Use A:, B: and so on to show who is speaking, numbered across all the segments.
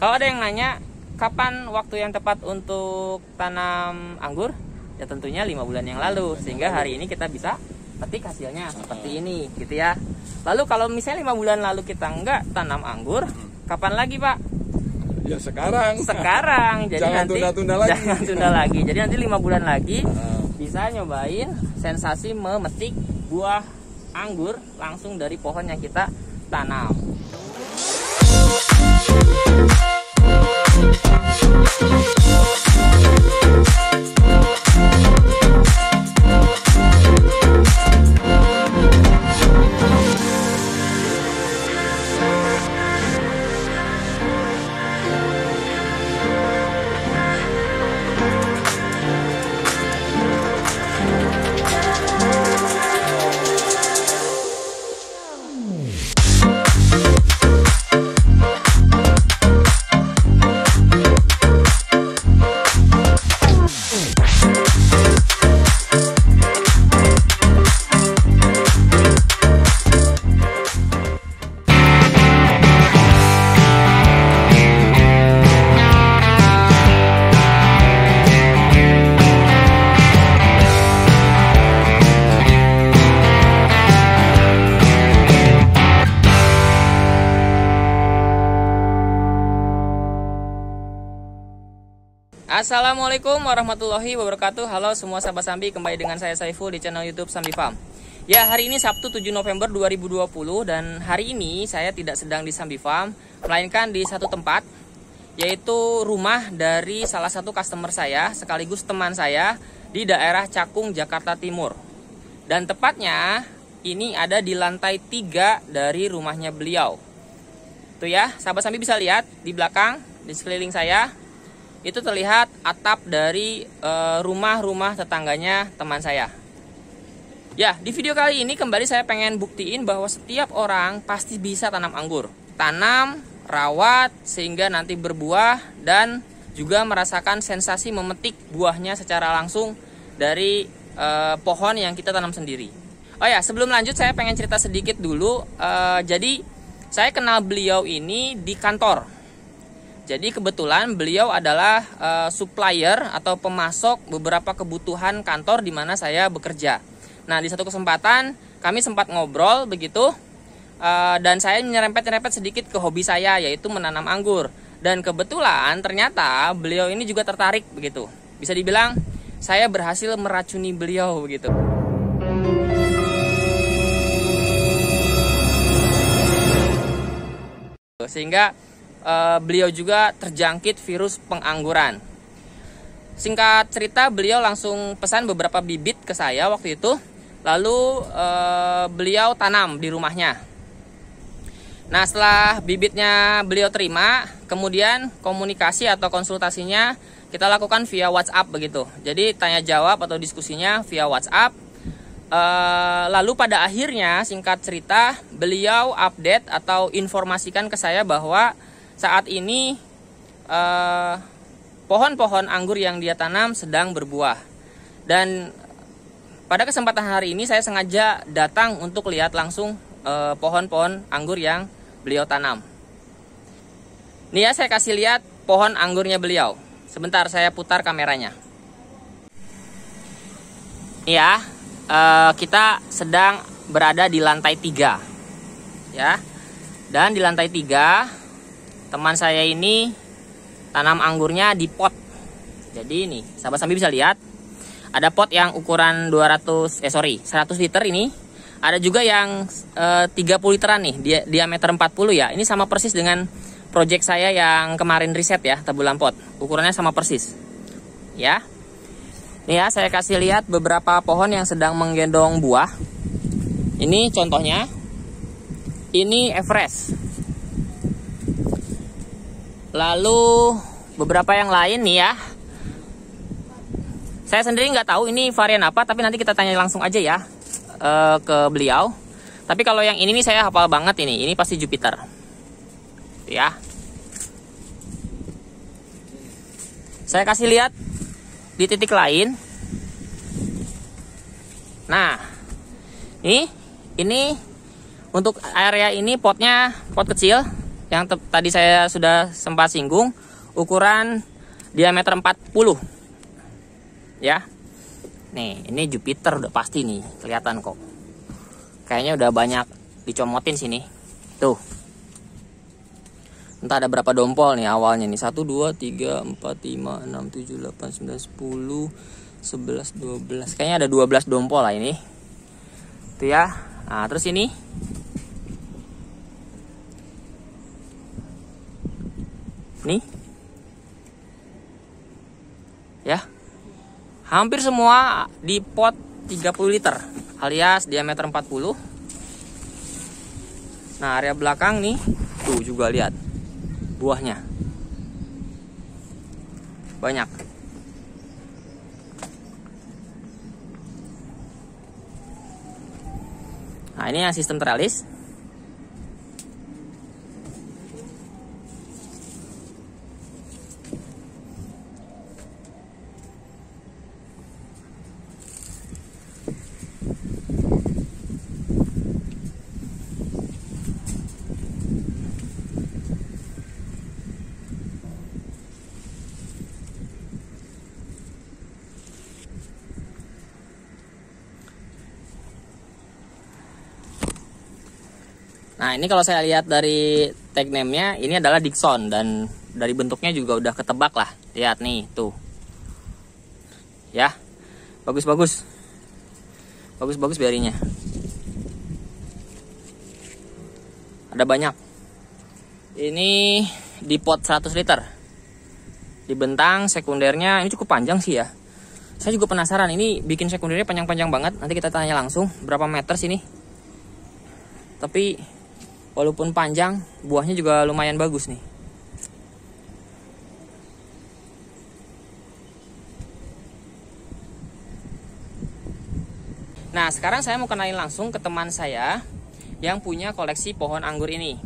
A: Kalau ada yang nanya kapan waktu yang tepat untuk tanam anggur, ya tentunya 5 bulan yang lalu, sehingga hari ini kita bisa petik hasilnya seperti ini gitu ya. Lalu kalau misalnya 5 bulan lalu kita nggak tanam anggur, kapan lagi Pak?
B: Ya sekarang.
A: Jadi
B: jangan
A: nanti
B: tunda-tunda lagi.
A: Jangan tunda lagi. Jadi nanti 5 bulan lagi bisa nyobain sensasi memetik buah anggur langsung dari pohon yang kita tanam. Assalamualaikum warahmatullahi wabarakatuh. Halo semua sahabat Sambi, kembali dengan saya Saiful di channel YouTube Sambi Farm. Ya, hari ini Sabtu 7 November 2020 dan hari ini saya tidak sedang di Sambi Farm, melainkan di satu tempat, yaitu rumah dari salah satu customer saya sekaligus teman saya di daerah Cakung, Jakarta Timur. Dan tepatnya ini ada di lantai 3 dari rumahnya beliau. Tuh ya, sahabat Sambi bisa lihat di belakang, di sekeliling saya itu terlihat atap dari rumah-rumah tetangganya teman saya. Ya, di video kali ini kembali saya pengen buktiin bahwa setiap orang pasti bisa tanam anggur. Tanam, rawat, sehingga nanti berbuah dan juga merasakan sensasi memetik buahnya secara langsung dari pohon yang kita tanam sendiri. Oh ya, sebelum lanjut saya pengen cerita sedikit dulu. Jadi saya kenal beliau ini di kantor. Jadi kebetulan beliau adalah supplier atau pemasok beberapa kebutuhan kantor di mana saya bekerja. Nah, di satu kesempatan kami sempat ngobrol begitu, dan saya nyerempet-nyerempet sedikit ke hobi saya, yaitu menanam anggur. Dan kebetulan ternyata beliau ini juga tertarik begitu. Bisa dibilang saya berhasil meracuni beliau begitu. Sehingga beliau juga terjangkit virus pengangguran. Singkat cerita, beliau langsung pesan beberapa bibit ke saya waktu itu. Lalu beliau tanam di rumahnya. Nah, setelah bibitnya beliau terima, kemudian komunikasi atau konsultasinya kita lakukan via WhatsApp begitu. Jadi tanya jawab atau diskusinya via WhatsApp. Lalu pada akhirnya, singkat cerita, beliau update atau informasikan ke saya bahwa saat ini pohon-pohon anggur yang dia tanam sedang berbuah. Dan pada kesempatan hari ini saya sengaja datang untuk lihat langsung pohon-pohon anggur yang beliau tanam. Nih ya, saya kasih lihat pohon anggurnya beliau. Sebentar saya putar kameranya. Ya, kita sedang berada di lantai 3. Ya. Dan di lantai 3 teman saya ini tanam anggurnya di pot. Jadi ini, sahabat Sambi bisa lihat. Ada pot yang ukuran 100 liter ini. Ada juga yang 30 literan nih, diameter 40 ya. Ini sama persis dengan project saya yang kemarin riset ya, tabulan pot. Ukurannya sama persis. Ya. Nih ya, saya kasih lihat beberapa pohon yang sedang menggendong buah. Ini contohnya. Ini Everest. Lalu beberapa yang lain nih ya. Saya sendiri nggak tahu ini varian apa, tapi nanti kita tanya langsung aja ya ke beliau. Tapi kalau yang ini nih saya hafal banget ini. Ini pasti Jupiter. Ya. Saya kasih lihat di titik lain. Nah, ini untuk area ini potnya pot kecil. yang tadi saya sudah sempat singgung, ukuran diameter 40. Ya. Nih, ini Jupiter udah pasti nih, kelihatan kok. Kayaknya udah banyak dicomotin sini. Tuh. Entah ada berapa dompol nih awalnya nih. 1 2 3 4 5 6 7 8 9 10 11 12. Kayaknya ada 12 dompol lah ini. Tuh ya. Nah, terus ini nih. Ya. Hampir semua di pot 30 liter alias diameter 40. Nah, area belakang nih tuh juga lihat buahnya banyak. Nah, ini yang sistem teralis. Nah, ini kalau saya lihat dari tag name-nya, ini adalah Dixon, dan dari bentuknya juga udah ketebak lah. Lihat nih, tuh. Ya. Bagus-bagus. Bagus-bagus berinya. Ada banyak. Ini di pot 100 liter. Dibentang sekundernya ini cukup panjang sih ya. Saya juga penasaran, ini bikin sekundernya panjang-panjang banget. Nanti kita tanya langsung berapa meter sini. Tapi walaupun panjang, buahnya juga lumayan bagus nih. Nah, sekarang saya mau kenalin langsung ke teman saya yang punya koleksi pohon anggur ini.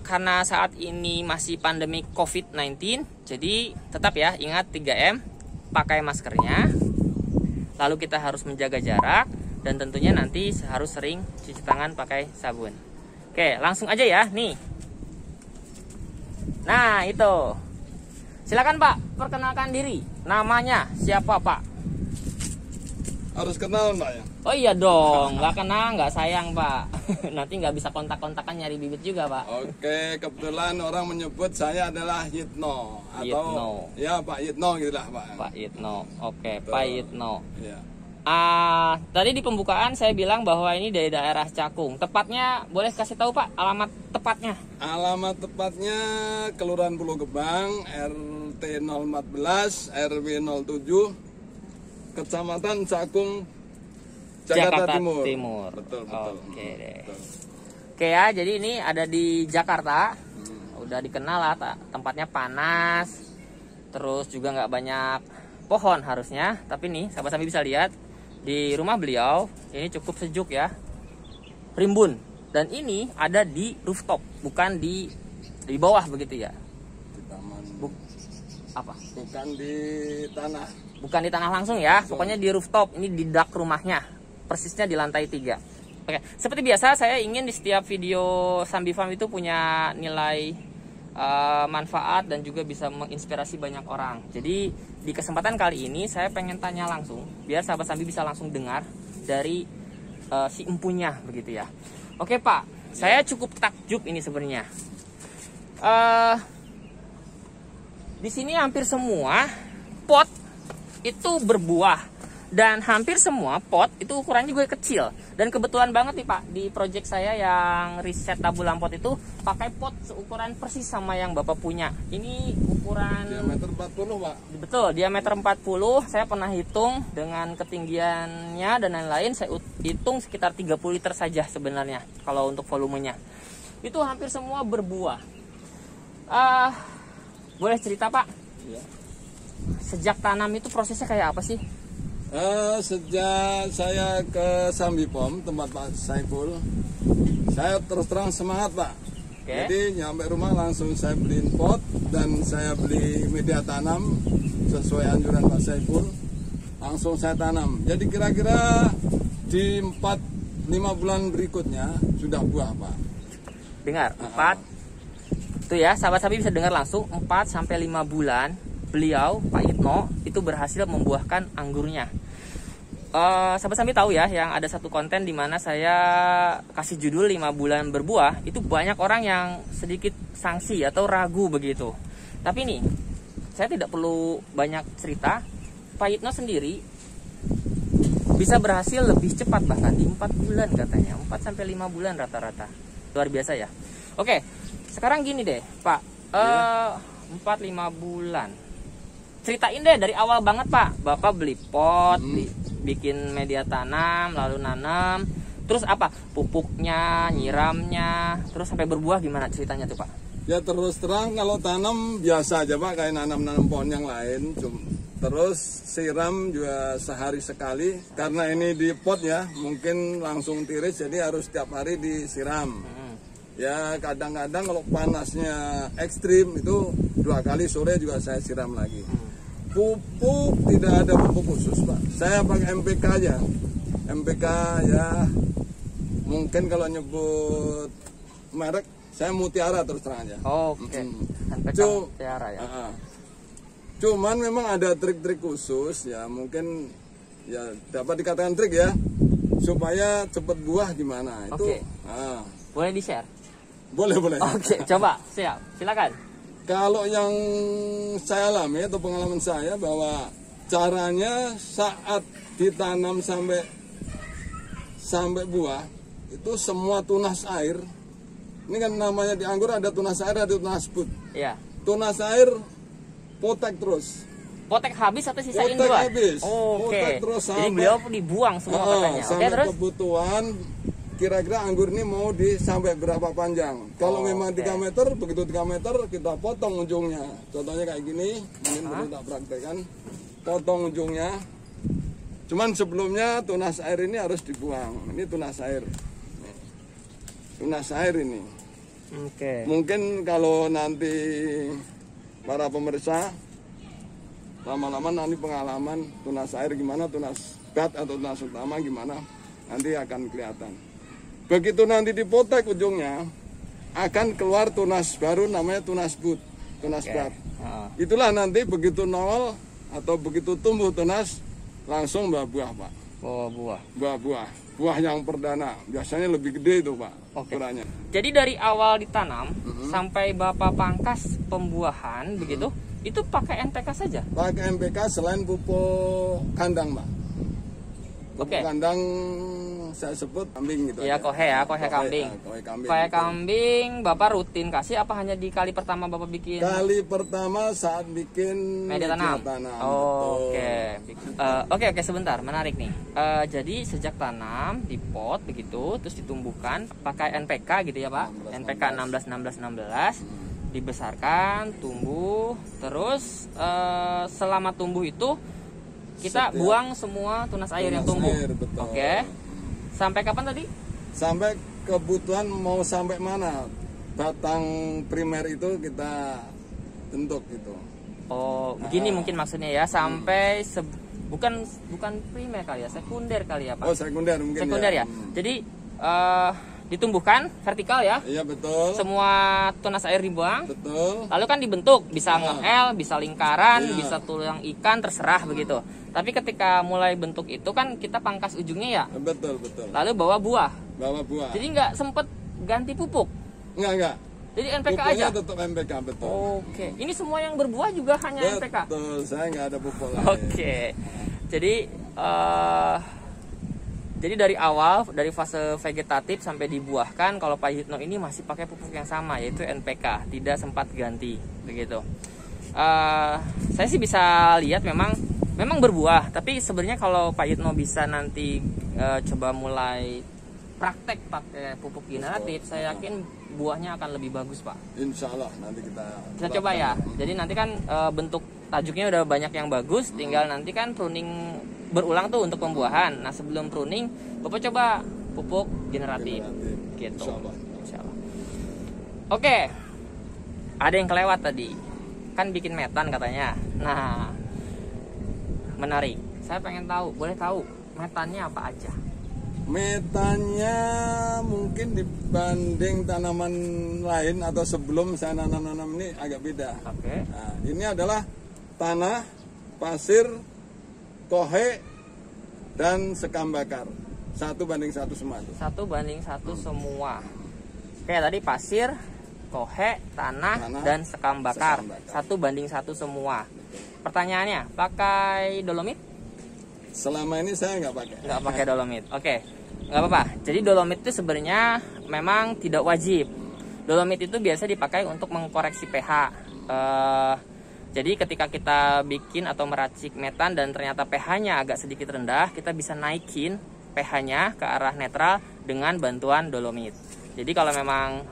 A: Karena saat ini masih pandemi COVID-19, jadi tetap ya ingat 3M, pakai maskernya, lalu kita harus menjaga jarak, dan tentunya nanti harus sering cuci tangan pakai sabun. Oke, langsung aja ya, nih. Nah, itu. Silakan Pak, perkenalkan diri. Namanya siapa Pak?
B: Harus kenal Mbak ya?
A: Oh iya dong, nggak kenal, nggak sayang Pak. Nanti nggak bisa kontak-kontakan nyari bibit juga Pak.
B: Oke, kebetulan orang menyebut saya adalah Yitno. Atau
A: Yitno.
B: Ya Pak Yitno gitu lah Pak.
A: Pak Yitno, oke, Pak Yitno.
B: Ya.
A: Tadi di pembukaan saya bilang bahwa ini dari daerah Cakung. Tepatnya boleh kasih tahu Pak alamat tepatnya?
B: Alamat tepatnya Kelurahan Pulau Gebang, RT 014, RW 07, Kecamatan Cakung, Jakarta Timur. Betul.
A: Oke deh. Oke ya, jadi ini ada di Jakarta. Udah dikenal lah, tempatnya panas. Terus juga nggak banyak pohon harusnya. Tapi nih, sahabat-sahabat bisa lihat. Di rumah beliau ini cukup sejuk ya, rimbun, dan ini ada di rooftop, bukan di bawah begitu ya.
B: Di taman.
A: Apa?
B: Bukan di tanah.
A: Bukan di tanah langsung ya, pokoknya di rooftop. Ini di dak rumahnya, persisnya di lantai 3. Oke, seperti biasa saya ingin di setiap video Sambi Farm itu punya nilai manfaat dan juga bisa menginspirasi banyak orang. Jadi di kesempatan kali ini saya pengen tanya langsung, biar sahabat Sambi bisa langsung dengar dari si empunya begitu ya. Oke Pak, saya cukup takjub ini sebenarnya. Di sini hampir semua pot itu berbuah, dan hampir semua pot itu ukurannya juga kecil. Dan kebetulan banget nih Pak, di project saya yang riset tabulan pot itu pakai pot seukuran persis sama yang Bapak punya. Ini ukuran
B: diameter 40 Pak.
A: Betul, diameter 40. Saya pernah hitung dengan ketinggiannya dan lain-lain. Saya hitung sekitar 30 liter saja sebenarnya kalau untuk volumenya. Itu hampir semua berbuah. Boleh cerita Pak?
B: Ya.
A: Sejak tanam itu prosesnya kayak apa sih?
B: Sejak saya ke Sambi Farm, tempat Pak Saiful, saya terus terang semangat Pak.
A: Okay.
B: Jadi nyampe rumah langsung saya beliin pot dan saya beli media tanam sesuai anjuran Pak Saiful. Langsung saya tanam. Jadi kira-kira di 4-5 bulan berikutnya sudah buah Pak.
A: Dengar, Tuh ya, sahabat Sambi bisa dengar langsung 4-5 bulan beliau Pak Yitno itu berhasil membuahkan anggurnya. Sahabat Sambi tahu ya, yang ada satu konten di mana saya kasih judul 5 bulan berbuah, itu banyak orang yang sedikit sanksi atau ragu begitu. Tapi nih, saya tidak perlu banyak cerita, Pak Yitno sendiri bisa berhasil lebih cepat, bahkan di 4 bulan katanya, 4-5 bulan rata-rata. Luar biasa ya. Oke, sekarang gini deh Pak, 4-5 bulan, ceritain deh dari awal banget Pak. Bapak beli pot, bikin media tanam, lalu nanam, terus apa, pupuknya, nyiramnya, terus sampai berbuah gimana ceritanya tuh Pak?
B: Ya terus terang kalau tanam biasa aja Pak, kayak nanam-nanam pohon yang lain. Terus siram juga sehari sekali, karena ini di pot ya, mungkin langsung tiris, jadi harus setiap hari disiram. Ya kadang-kadang kalau panasnya ekstrim itu 2 kali, sore juga saya siram lagi. Pupuk tidak ada pupuk khusus Pak, saya pakai MPK aja. MPK ya, mungkin kalau nyebut merek saya Mutiara terus terang aja.
A: Oke. MPK Mutiara ya.
B: Cuman memang ada trik-trik khusus ya, mungkin ya dapat dikatakan trik ya, supaya cepat buah gimana itu.
A: Boleh di-share?
B: Boleh.
A: Oke, coba siap, silakan.
B: Kalau yang saya alami atau pengalaman saya, bahwa caranya saat ditanam sampai buah itu semua tunas air. Ini kan namanya di anggur ada tunas air, ada tunas bud.
A: Iya.
B: Tunas air potek terus.
A: Potek habis atau sisain
B: Potek
A: dua?
B: habis. Potek terus
A: Jadi beliau dibuang semua katanya.
B: Sampai
A: terus
B: kebutuhan kira-kira anggur ini mau sampai berapa panjang. Kalau memang 3 meter, begitu 3 meter kita potong ujungnya. Contohnya kayak gini, mungkin perlu tak praktekkan. Potong ujungnya. Cuman sebelumnya tunas air ini harus dibuang. Ini tunas air. Tunas air ini. Mungkin kalau nanti para pemirsa lama-lama nanti pengalaman tunas air gimana, tunas bat atau tunas utama gimana, nanti akan kelihatan. Begitu nanti dipotek ujungnya, akan keluar tunas baru namanya tunas bud, tunas bat. Itulah nanti begitu nol atau begitu tumbuh tunas, langsung buah Pak. Buah yang perdana, biasanya lebih gede itu Pak ukurannya.
A: Jadi dari awal ditanam sampai Bapak pangkas pembuahan begitu, itu pakai NPK saja?
B: Pakai NPK selain pupuk kandang Pak. Pupuk kandang saya sebut kambing gitu.
A: Iya, kohe kambing. Kohe kambing Bapak rutin kasih apa hanya di kali pertama Bapak bikin?
B: Kali pertama saat bikin
A: media tanam. Oke, sebentar, menarik nih. Jadi sejak tanam di pot begitu, terus ditumbuhkan pakai NPK gitu ya Pak? NPK 16 dibesarkan, tumbuh, terus selama tumbuh itu kita buang semua tunas air yang tumbuh. Sampai kapan tadi? Sampai
B: kebutuhan mau sampai mana. Batang primer itu kita bentuk gitu.
A: Begini mungkin maksudnya ya, sampai bukan primer kali ya, sekunder kali ya Pak.
B: Sekunder mungkin.
A: Sekunder ya. Jadi ditumbuhkan vertikal ya.
B: Iya betul.
A: Semua tunas air dibuang.
B: Betul.
A: Lalu kan dibentuk, bisa nge-L, bisa lingkaran, bisa tulang ikan, terserah begitu. Tapi ketika mulai bentuk itu kan kita pangkas ujungnya ya.
B: Betul.
A: Lalu bawa buah.
B: Jadi
A: nggak sempet ganti pupuk.
B: Enggak.
A: Jadi NPK aja.
B: Tetap NPK betul.
A: Ini semua yang berbuah juga hanya NPK.
B: Betul. Saya nggak ada pupuk lain.
A: Jadi dari awal, dari fase vegetatif sampai dibuahkan, kalau Pak Yitno ini masih pakai pupuk yang sama, yaitu NPK, tidak sempat ganti, begitu. Saya sih bisa lihat memang berbuah, tapi sebenarnya kalau Pak Yitno bisa nanti coba mulai praktek pakai pupuk generatif, saya yakin buahnya akan lebih bagus Pak.
B: Insya Allah nanti kita
A: coba ya. Jadi nanti kan bentuk tajuknya udah banyak yang bagus, tinggal nanti kan pruning berulang tuh untuk pembuahan. Nah sebelum pruning Bapak coba pupuk generatif. Gitu. Insya Allah. Oke, ada yang kelewat tadi, kan bikin metan katanya. Nah menarik, saya pengen tahu, boleh tahu metannya apa aja?
B: Metanya mungkin dibanding tanaman lain atau sebelum saya nanam-nanam ini agak beda.
A: Oke.
B: Nah, ini adalah tanah, pasir, kohe, dan sekam bakar. 1:1 semua.
A: 1:1 semua. Oke, tadi pasir, kohe, tanah, dan sekam bakar. 1:1 semua. Pertanyaannya, pakai dolomit?
B: Selama ini saya nggak pakai.
A: Nggak pakai dolomit. Oke, nggak apa-apa. Jadi dolomit itu sebenarnya memang tidak wajib. Dolomit itu biasa dipakai untuk mengkoreksi pH. Jadi ketika kita bikin atau meracik metan dan ternyata pH-nya agak sedikit rendah, kita bisa naikin pH-nya ke arah netral dengan bantuan dolomit. Jadi kalau memang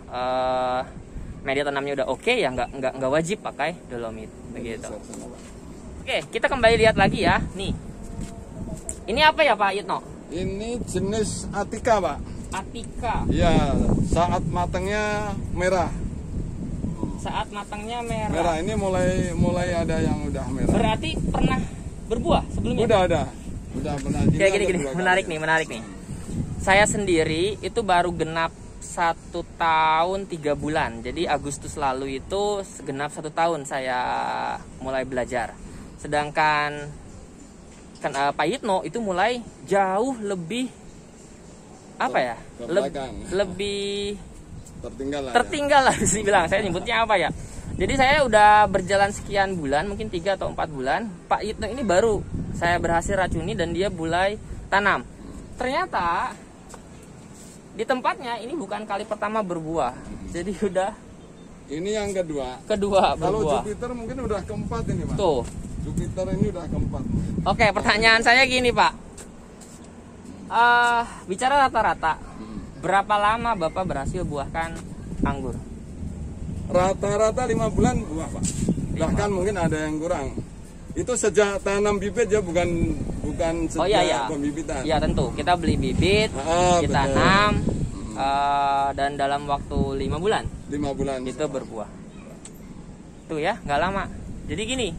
A: media tanamnya udah oke, ya nggak wajib pakai dolomit begitu. Oke, kita kembali lihat lagi ya. Nih, ini apa ya Pak Yitno?
B: Ini jenis Atika, Pak.
A: Atika.
B: Ya, saat matangnya merah.
A: Saat matangnya merah.
B: Merah ini mulai ada yang udah merah.
A: Berarti pernah berbuah sebelumnya?
B: Udah ada. Udah pernah.
A: Kayak gini. Menarik nih. Saya sendiri itu baru genap 1 tahun 3 bulan. Jadi Agustus lalu itu genap 1 tahun saya mulai belajar. Sedangkan Pak Yitno itu mulai jauh lebih lebih tertinggal lah sih bilang. Saya nyebutnya apa ya? Jadi saya udah berjalan sekian bulan, mungkin 3 atau 4 bulan. Pak Yitno ini baru saya berhasil racuni dan dia mulai tanam. Ternyata di tempatnya ini bukan kali pertama berbuah. Jadi udah
B: ini yang kedua
A: berbuah.
B: Kalau Jupiter mungkin udah keempat ini, Pak.
A: Tuh.
B: Jupiter ini udah keempat.
A: Oke, pertanyaan saya gini, Pak. Bicara rata-rata, berapa lama Bapak berhasil buahkan anggur?
B: Rata-rata 5 bulan buah, Pak. Bahkan mungkin ada yang kurang. Itu sejak tanam bibit ya, bukan sejak pembibitan.
A: Iya, tentu. Kita beli bibit, kita tanam, dan dalam waktu 5 bulan.
B: 5 bulan
A: itu berbuah. Tuh ya, nggak lama. Jadi gini,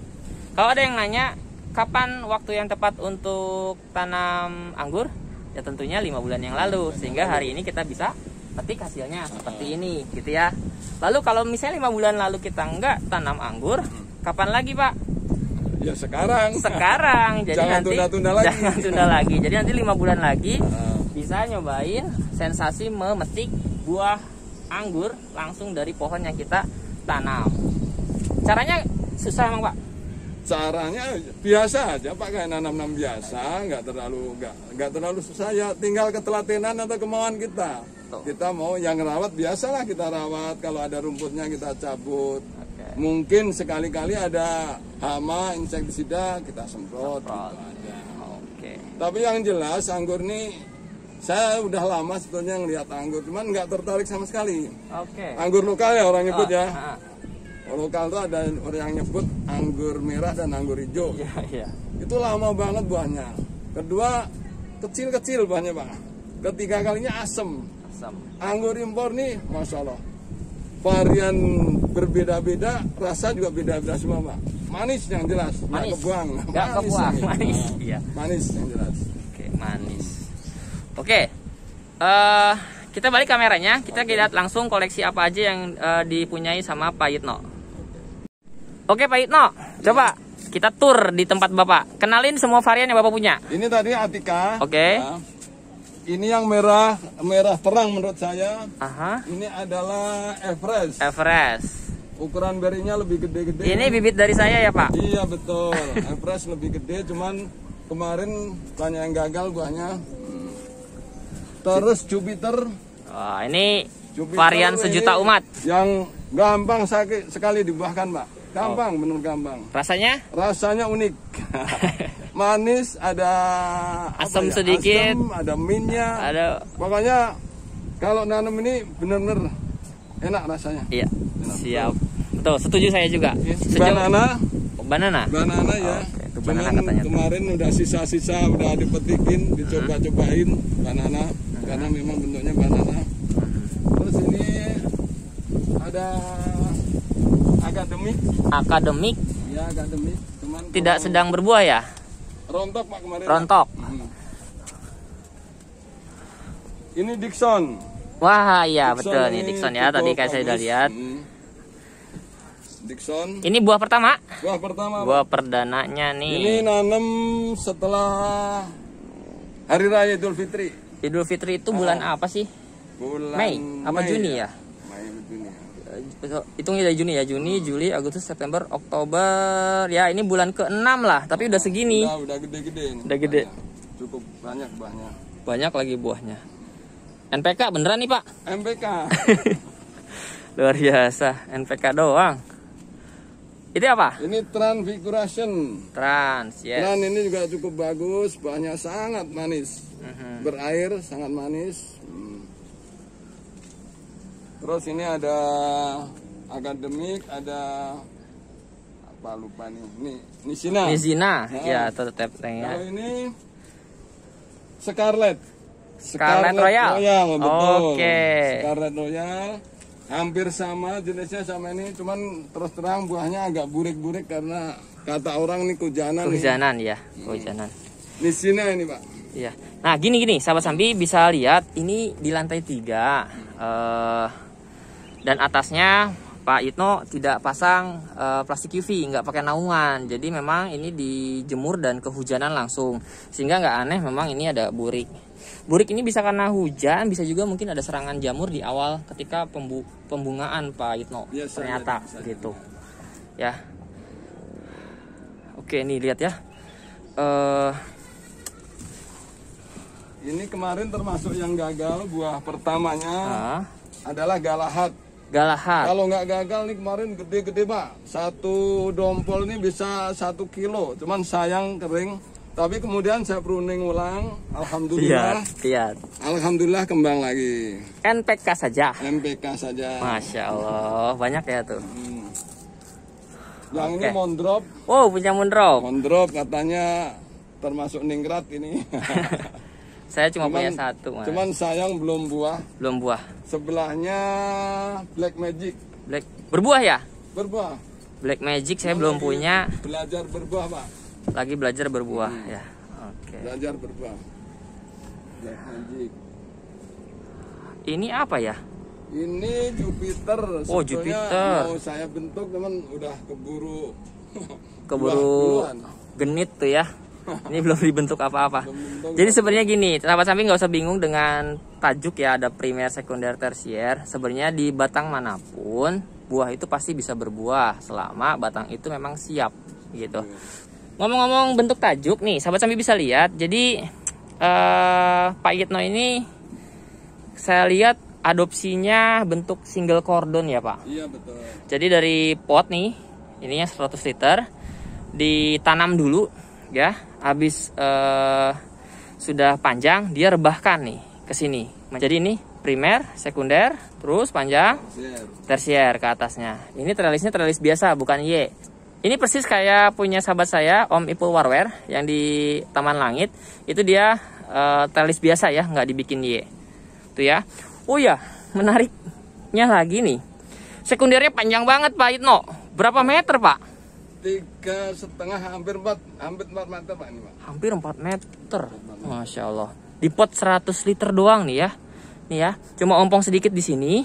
A: kalau ada yang nanya kapan waktu yang tepat untuk tanam anggur, ya tentunya 5 bulan yang lalu, sehingga hari ini kita bisa petik hasilnya seperti ini gitu ya. Lalu kalau misalnya 5 bulan lalu kita nggak tanam anggur, kapan lagi Pak?
B: Ya sekarang.
A: Jadi
B: jangan
A: nanti jangan tunda lagi. Jadi nanti 5 bulan lagi bisa nyobain sensasi memetik buah anggur langsung dari pohon yang kita tanam. Caranya susah emang Pak?
B: Caranya biasa aja Pak, kayak nanam biasa, nggak terlalu susah ya, tinggal ketelatenan atau kemauan kita. Kita mau yang rawat biasalah kita rawat, kalau ada rumputnya kita cabut. Mungkin sekali-kali ada hama, insektisida kita semprot. Gitu aja. Tapi yang jelas anggur ini saya udah lama sebetulnya ngelihat anggur, cuman nggak tertarik sama sekali. Anggur lokal ya orang nyebut ya. Lokal tuh ada orang yang nyebut anggur merah dan anggur hijau. Itu lama banget buahnya. Kedua kecil-kecil buahnya Pak. Ketiga kalinya asem. Anggur impor nih, masya Allah, varian berbeda-beda, rasa juga beda-beda semua Pak. Manis yang jelas, nggak kebuang. Manis yang jelas.
A: Manis. Kita balik kameranya, kita lihat langsung koleksi apa aja yang dipunyai sama Pak Yitno. Oke Pak Yitno, coba kita tur di tempat Bapak. Kenalin semua varian yang Bapak punya.
B: Ini tadi Atika.
A: Ya.
B: Ini yang merah terang menurut saya.
A: Ini
B: adalah Everest. Ukuran berinya lebih gede-gede.
A: Ini bibit dari saya ya Pak?
B: Iya betul. Everest lebih gede, cuman kemarin banyak yang gagal buahnya. Terus Jupiter.
A: Ini varian sejuta umat.
B: Yang gampang sekali dibuahkan Pak. Gampang, benar gampang. Rasanya unik. Manis, ada
A: asam sedikit,
B: ada minyak. Pokoknya kalau nanam ini benar-benar enak rasanya.
A: Iya. Siap. Betul, setuju saya juga. Banana ya.
B: Banana katanya. Kemarin udah sisa-sisa udah dipetikin, dicoba-cobain banana karena memang bentuknya banana. Terus ini ada
A: akademik.
B: Ya, akademik. Cuman
A: tidak sedang berbuah ya?
B: Rontok Pak kemarin. Ini Dickson.
A: Wah, iya betul nih Dickson ya. Tadi kayak saya udah lihat.
B: Dickson.
A: Ini buah pertama.
B: Buah pertama.
A: Buah perdananya nih.
B: Ini nanam setelah Hari Raya Idul Fitri.
A: Idul Fitri itu bulan apa sih?
B: Bulan
A: Mei apa Juni ya?
B: Mei Juni.
A: Hitungnya dari Juni ya, Juni, Juli, Agustus, September, Oktober. Ya, ini bulan ke-6 lah, tapi udah segini.
B: Udah gede-gede.
A: Udah gede.
B: Cukup banyak buahnya.
A: Banyak lagi buahnya. NPK beneran nih, Pak?
B: MPK.
A: Luar biasa, NPK doang. Itu apa?
B: Ini Transfiguration.
A: Trans, yes.
B: Tran ini juga cukup bagus, buahnya sangat manis. Berair, sangat manis. Terus ini ada akademik, ada apa lupa nih. Ini Nizina.
A: Nizina, ya tetap ya.
B: Kalau ini Scarlet.
A: Scarlet Royal.
B: Betul.
A: Oke.
B: Scarlet Royal. Hampir sama jenisnya sama ini, cuman terus terang buahnya agak burik-burik karena kata orang nih kehujanan.
A: Kehujanan ya, kehujanan.
B: Nizina ini, Pak.
A: Iya. Nah, gini sahabat Sambi bisa lihat ini di lantai 3. Dan atasnya Pak Itno tidak pasang plastik UV, nggak pakai naungan. Jadi memang ini dijemur dan kehujanan langsung, sehingga nggak aneh memang ini ada burik. Burik ini bisa karena hujan, bisa juga mungkin ada serangan jamur di awal ketika pembungaan Pak Itno.
B: Ya,
A: ternyata gitu. Ya. Oke, nih lihat ya.
B: Ini kemarin termasuk yang gagal, buah pertamanya adalah Galahad.
A: Galahad.
B: Kalau nggak gagal nih kemarin gede-gede, Pak. Satu dompol ini bisa 1 kilo. Cuman sayang kering. Tapi kemudian saya pruning ulang. Alhamdulillah.
A: Lihat.
B: Alhamdulillah kembang lagi.
A: NPK saja.
B: MPK saja.
A: Masya Allah. Banyak ya tuh.
B: Yang ini Mondrop.
A: Oh, punya Mondrop.
B: Mondrop katanya termasuk ningrat ini.
A: Saya cuma punya satu, Mas.
B: Cuman sayang belum buah.
A: Belum buah.
B: Sebelahnya Black Magic.
A: Berbuah ya?
B: Berbuah.
A: Black Magic saya belum punya.
B: Belajar berbuah, Pak.
A: Lagi belajar berbuah ya. Oke.
B: Belajar berbuah. Black Magic.
A: Ini apa ya?
B: Ini Jupiter.
A: Oh,
B: Sebetulnya
A: Jupiter.
B: mau saya bentuk teman udah keburu
A: genit tuh ya. Ini belum dibentuk apa-apa. Jadi sebenarnya gini, sahabat Sambi nggak usah bingung dengan tajuk ya, ada primer, sekunder, tersier. Sebenarnya di batang manapun buah itu pasti bisa berbuah selama batang itu memang siap gitu. Ngomong-ngomong bentuk tajuk nih, sahabat Sambi bisa lihat. Jadi Pak Itno ini saya lihat adopsinya bentuk single cordon ya, Pak.
B: Iya, betul.
A: Jadi dari pot nih, ininya 100 liter, ditanam dulu ya. Habis sudah panjang, dia rebahkan nih ke sini. Jadi ini primer, sekunder, terus panjang, tersier ke atasnya. Ini trellisnya trellis biasa, bukan Y. Ini persis kayak punya sahabat saya, Om Ipul Warwer, yang di Taman Langit. Itu dia trellis biasa ya, nggak dibikin Y. Tuh ya. Oh ya, menariknya lagi nih. Sekundernya panjang banget Pak Itno. Berapa meter, Pak?
B: 3,5 hampir 4 meter, Pak, ini, Pak.
A: Hampir 4 meter. Masya Allah. Di pot 100 liter doang nih ya. Nih ya, cuma ompong sedikit di sini.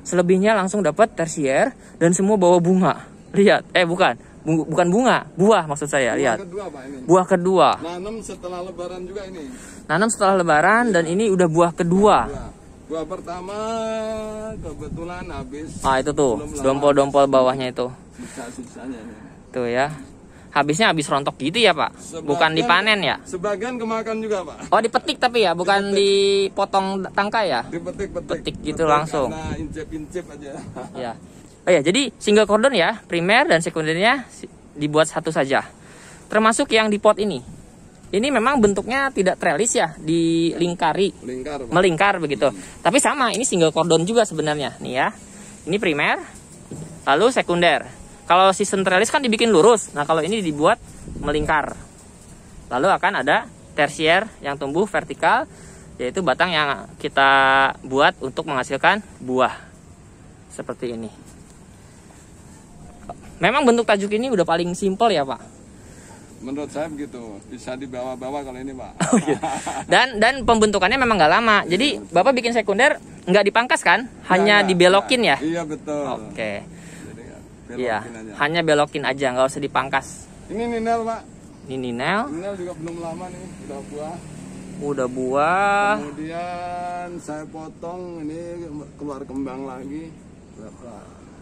A: Selebihnya langsung dapat tersier dan semua bawa bunga. Lihat, bukan bunga, buah maksud saya. Lihat.
B: Buah kedua, Pak, ini.
A: Buah kedua.
B: Nanam setelah lebaran juga ini.
A: Nanam setelah lebaran dan ini udah buah kedua.
B: Buah pertama kebetulan habis.
A: Itu tuh, dompol-dompol bawahnya itu.
B: Sisa-sisanya ini.
A: Tuh ya. Habisnya habis rontok gitu ya, Pak? Bukan dipanen ya?
B: Sebagian kemakan juga, Pak.
A: Oh, dipetik tapi ya, bukan dipotong tangkai ya?
B: Dipetik
A: gitu langsung.
B: Karena incip-incip aja.
A: Ya. Oh ya, jadi single cordon ya, primer dan sekundernya dibuat satu saja. Termasuk yang di pot ini. Ini memang bentuknya tidak trellis ya, dilingkari. Melingkar begitu. Tapi sama, ini single cordon juga sebenarnya. Nih ya. Ini primer, lalu sekunder. Kalau sistem trellis kan dibikin lurus. Nah, kalau ini dibuat melingkar. Lalu akan ada tersier yang tumbuh vertikal, yaitu batang yang kita buat untuk menghasilkan buah. Seperti ini. Memang bentuk tajuk ini udah paling simpel ya, Pak.
B: Menurut saya begitu, bisa dibawa-bawa kalau ini, Pak.
A: Oh, iya. Dan pembentukannya memang nggak lama. Jadi Bapak bikin sekunder nggak dipangkas kan? Hanya dibelokin ya?
B: Iya betul.
A: Oke.
B: Jadi,
A: Iya,
B: belokin aja.
A: hanya belokin aja, nggak usah dipangkas.
B: Ini ninel, Pak.
A: Ini ninel.
B: Ninel juga belum lama nih, udah buah.
A: Udah buah.
B: Kemudian saya potong, ini keluar kembang lagi.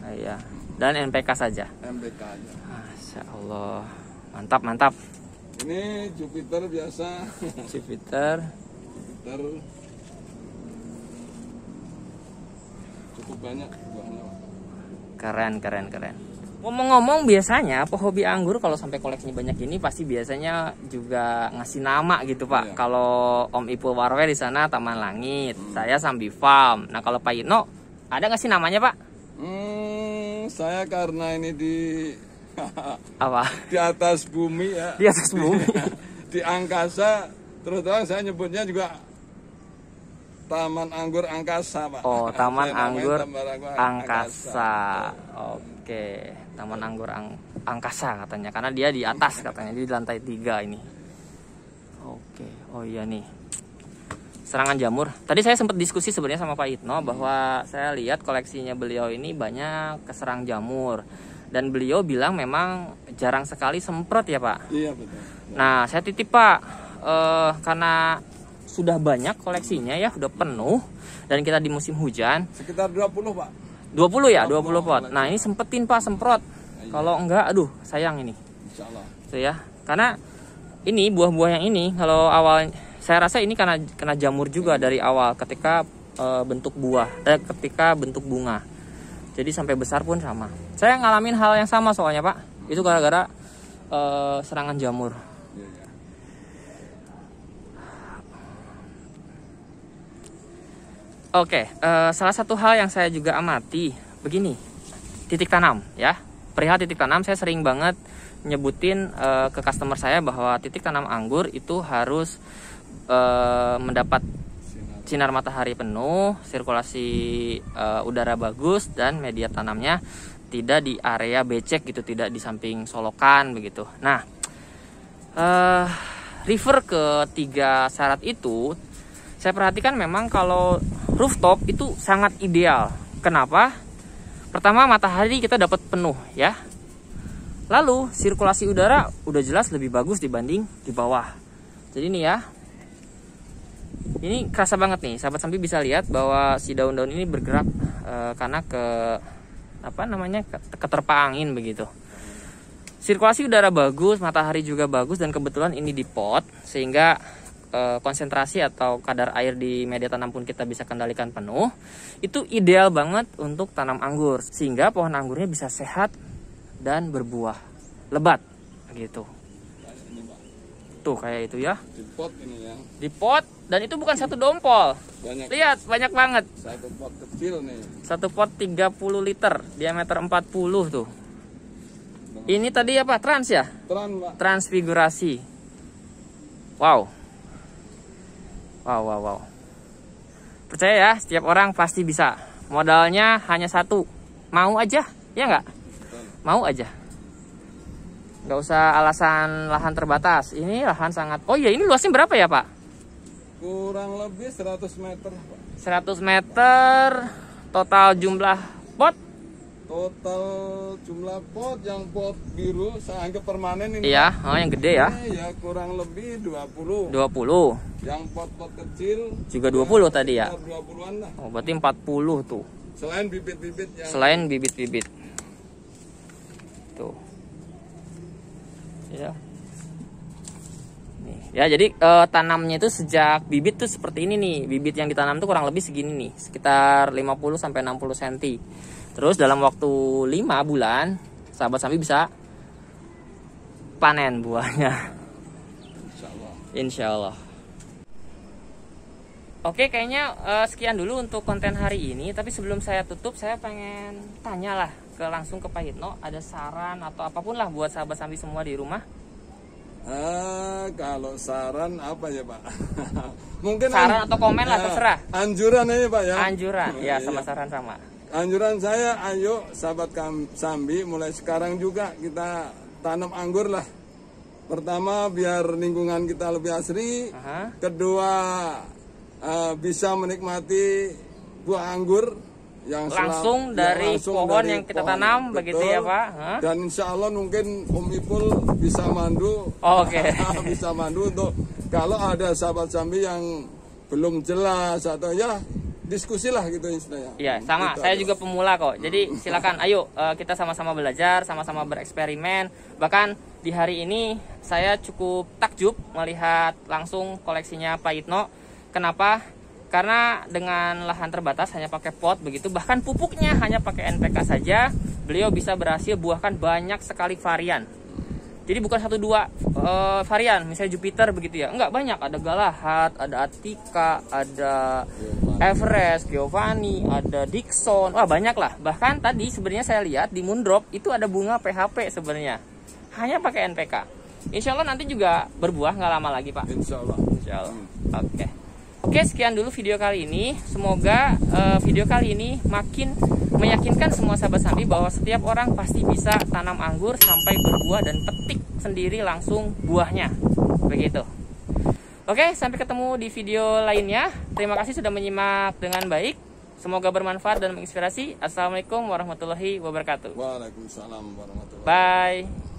A: Nah, iya. Dan NPK saja.
B: MBK aja.
A: Masya Allah. Mantap, mantap.
B: Ini Jupiter biasa.
A: Jupiter.
B: Jupiter. Cukup banyak buahnya, Pak.
A: Keren. Ngomong-ngomong, biasanya pehobi anggur kalau sampai koleksinya banyak ini pasti biasanya juga ngasih nama gitu, Pak.
B: Iya.
A: Kalau Om Ipul Warwe di sana Taman Langit, saya Sambi Farm. Nah, kalau Pak Yitno ada nggak sih namanya, Pak?
B: Saya karena ini di
A: Apa?
B: di atas bumi ya.
A: Di atas bumi.
B: Di angkasa, terus terang saya nyebutnya juga Taman Anggur Angkasa, Pak.
A: Oh, Taman
B: Saya namain
A: Anggur
B: Taman Anggur
A: Angkasa. Oke, Taman Anggur Angkasa katanya, karena dia di atas katanya, di lantai 3 ini. Oke, oh iya nih. Serangan jamur. Tadi saya sempat diskusi sebenarnya sama Pak Yitno bahwa saya lihat koleksinya beliau ini banyak keserang jamur. Dan beliau bilang memang jarang sekali semprot ya, Pak.
B: Iya, betul.
A: Nah, saya titip, Pak, karena sudah banyak koleksinya ya, udah penuh, dan kita di musim hujan.
B: Sekitar 20, Pak.
A: 20 ya, 20 pot. Nah, ini sempetin, Pak, semprot. Kalau enggak, aduh, sayang ini.
B: Insyaallah.
A: Tuh ya. Karena ini buah-buah yang ini kalau awal saya rasa ini karena kena jamur juga dari awal ketika bentuk buah, ketika bentuk bunga. Jadi sampai besar pun sama. Saya ngalamin hal yang sama soalnya, Pak. Itu gara-gara serangan jamur.
B: Iya, iya.
A: Oke, salah satu hal yang saya juga amati begini, titik tanam ya. Perihal titik tanam, saya sering banget nyebutin ke customer saya bahwa titik tanam anggur itu harus mendapat sinar matahari penuh, sirkulasi udara bagus, dan media tanamnya tidak di area becek gitu, tidak di samping solokan begitu. Nah, refer ke 3 syarat itu, saya perhatikan memang kalau rooftop itu sangat ideal. Kenapa? Pertama, matahari kita dapat penuh ya. Lalu sirkulasi udara udah jelas lebih bagus dibanding di bawah. Jadi ini ya, ini kerasa banget nih, sahabat Sambi bisa lihat bahwa si daun-daun ini bergerak karena keterpa angin begitu. Sirkulasi udara bagus, matahari juga bagus, dan kebetulan ini di pot sehingga konsentrasi atau kadar air di media tanam pun kita bisa kendalikan penuh. Itu ideal banget untuk tanam anggur sehingga pohon anggurnya bisa sehat dan berbuah lebat gitu. Tuh kayak itu ya.
B: Di pot ini ya.
A: Di pot, dan itu bukan satu dompol.
B: Banyak.
A: Lihat, banyak banget.
B: Satu pot kecil nih.
A: Satu pot 30 liter, diameter 40 tuh. Ini tadi apa? Trans ya?
B: Pak.
A: Transfigurasi. Wow. Wow. Percaya ya, setiap orang pasti bisa. Modalnya hanya satu. Mau aja, ya nggak? Mau aja. Nggak usah alasan lahan terbatas. Ini lahan sangat... Oh iya, ini luasnya berapa ya, Pak?
B: Kurang lebih 100 meter, Pak.
A: 100 meter. Total jumlah pot?
B: Total jumlah pot, yang pot biru saya anggap permanen ini.
A: Iya, oh yang gede ya.
B: Ini ya kurang lebih 20.
A: 20.
B: Yang pot-pot kecil
A: Juga 20 tadi ya.
B: 20-an lah.
A: Oh, berarti 40 tuh.
B: Selain bibit-bibit yang
A: Selain bibit-bibit. Tuh. Ya. Nih, ya jadi tanamnya itu sejak bibit tuh seperti ini nih. Bibit yang ditanam tuh kurang lebih segini nih, sekitar 50 sampai 60 cm. Terus dalam waktu 5 bulan, sahabat Sambi bisa panen buahnya. Insya Allah. Oke, kayaknya sekian dulu untuk konten hari ini. Tapi sebelum saya tutup, saya pengen tanya lah langsung ke Pak Yitno. Ada saran atau apapun lah buat sahabat Sambi semua di rumah?
B: Kalau saran apa ya, Pak? Mungkin
A: Saran atau komen lah, terserah.
B: Anjuran aja, Pak ya.
A: Anjuran, ya sama
B: Iya.
A: saran sama.
B: Anjuran saya, ayo sahabat Sambi, mulai sekarang juga kita tanam anggur lah. Pertama biar lingkungan kita lebih asri. Kedua bisa menikmati buah anggur yang
A: langsung dari pohon yang kita tanam, begitu ya Pak.
B: Dan insya Allah mungkin Om Ipul bisa mandu.
A: Oke.
B: Bisa mandu untuk kalau ada sahabat Sambi yang belum jelas atau ya diskusilah gitu istilahnya.
A: Iya, sama. Gitu saya juga pemula kok. Jadi silakan, ayo kita sama-sama belajar, sama-sama bereksperimen. Bahkan di hari ini saya cukup takjub melihat langsung koleksinya Pak Yitno. Kenapa? Karena dengan lahan terbatas hanya pakai pot begitu, bahkan pupuknya hanya pakai NPK saja, beliau bisa berhasil buahkan banyak sekali varian. Jadi bukan 1-2 varian, misalnya Jupiter begitu ya, enggak, banyak. Ada Galahad, ada Attica, ada Everest, Giovanni, ada Dixon, wah banyak lah. Bahkan tadi sebenarnya saya lihat di Moondrop itu ada bunga PHP sebenarnya, hanya pakai NPK. Insya Allah nanti juga berbuah nggak lama lagi Pak.
B: Insya Allah.
A: Insya Allah. Oke, sekian dulu video kali ini. Semoga video kali ini makin meyakinkan semua sahabat Sambi bahwa setiap orang pasti bisa tanam anggur sampai berbuah dan petik sendiri langsung buahnya. Begitu. Oke, sampai ketemu di video lainnya. Terima kasih sudah menyimak dengan baik. Semoga bermanfaat dan menginspirasi. Assalamualaikum warahmatullahi wabarakatuh.
B: Waalaikumsalam warahmatullahi wabarakatuh.
A: Bye.